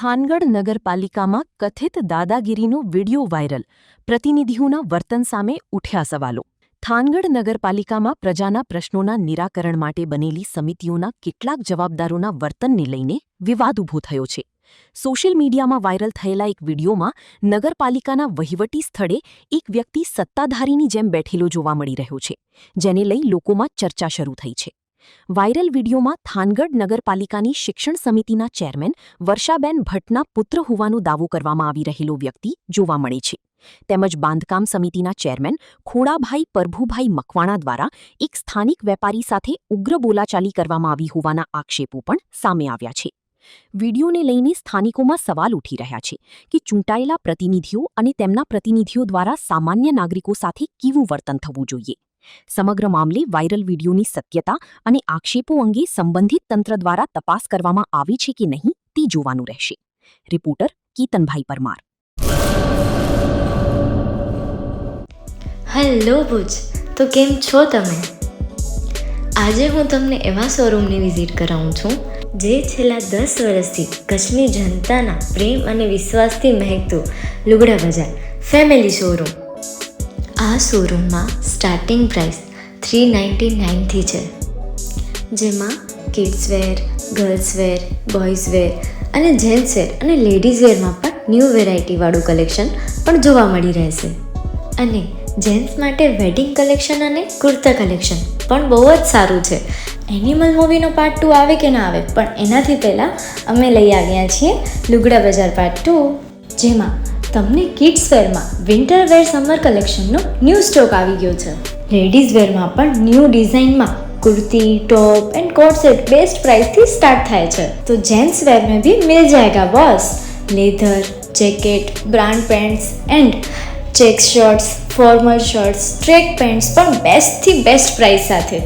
થાનગઢ નગરપાલિકામાં કથિત દાદાગીરીનો video viral. પ્રતિનિધિઓના વર્તન સામે ઉઠ્યા સવાલો. થાનગઢ નગરપાલિકામાં પ્રજાના પ્રશ્નોના નિરાકરણ માટે બનેલી સમિતિઓના કેટલાક જવાબદારોના વર્તનને લઈને વિવાદ ઊભો થયો છે. સોશિયલ મીડિયામાં વાયરલ થયેલા એક વિડિયોમાં નગરપાલિકાના વહીવટી સ્થળે એક વ્યક્તિ સત્તાધારીની જેમ બેઠેલો જોવા મળી રહ્યો છે, જેને લઈ લોકોમાં ચર્ચા શરૂ થઈ છે. વાયરલ વિડિયોમાં થાનગઢ નગરપાલિકાની શિક્ષણ સમિતિના ચેરમેન વર્ષાબેન ભટ્ટના પુત્ર હોવાનો દાવો કરવામાં આવી રહેલો વ્યક્તિ જોવા મળે છે. તેમજ બાંધકામ સમિતિના ચેરમેન ખોડાભાઈ પરભુભાઈ મકવાણા દ્વારા એક સ્થાનિક વેપારી સાથે ઉગ્ર બોલાચાલી કરવામાં આવી હોવાના આક્ષેપો પણ સામે આવ્યા છે. વિડિયોને લઈને સ્થાનિકોમાં સવાલ ઉઠી રહ્યા છે કે ચૂંટાયેલા પ્રતિનિધિઓ અને તેમના પ્રતિનિધિઓ દ્વારા સામાન્ય નાગરિકો સાથે કેવું વર્તન થવું જોઈએ. સમગ્ર મામલે વાયરલ વિડિયોની સત્યતા અને આક્ષેપો અંગે સંબંધિત તંત્ર દ્વારા તપાસ કરવામાં આવી છે કે નહીં તે જોવાનું રહેશે. રિપોર્ટર કેતનભાઈ પરમાર. હેલો ભુજ, તો કેમ છો તમે? આજે હું તમને એવા શોરૂમની વિઝિટ કરાવું છું જે છેલ્લા 10 વર્ષથી કચ્છની જનતાના પ્રેમ અને વિશ્વાસથી મહેકતું લુગડા બજાર ફેમિલી શોરૂમ. આ શોરૂમમાં સ્ટાર્ટિંગ પ્રાઇસ 399થી છે, જેમાં kids wear, girls wear, boys wear અને જેન્ટ્સ વેર અને લેડીઝ વેરમાં પણ ન્યૂ વેરાયટીવાળું કલેક્શન પણ જોવા મળી રહેશે. અને જેન્ટ્સ માટે વેડિંગ કલેક્શન અને કુર્તા કલેક્શન પણ બહુ જ સારું છે. એનિમલ મૂવીનો પાર્ટ 2 આવે કે ના આવે, પણ એનાથી પહેલાં અમે લઈ આવ્યા છીએ લુગડા બજાર પાર્ટ 2, જેમાં તમને કિડ્સ વેરમાં વિન્ટર વેર સમર કલેક્શનનો ન્યૂ સ્ટોક આવી ગયો છે. લેડીઝ વેરમાં પણ ન્યૂ ડિઝાઇનમાં kurti, top and coat set best price थी स्टार्ट थाय छे. तो जेंट्स वेर में भी मिल जाएगा boss. Leather, jacket, brand pants and check shirts, formal shirts, track pants पण बेस्ट थी बेस्ट प्राइस साथे.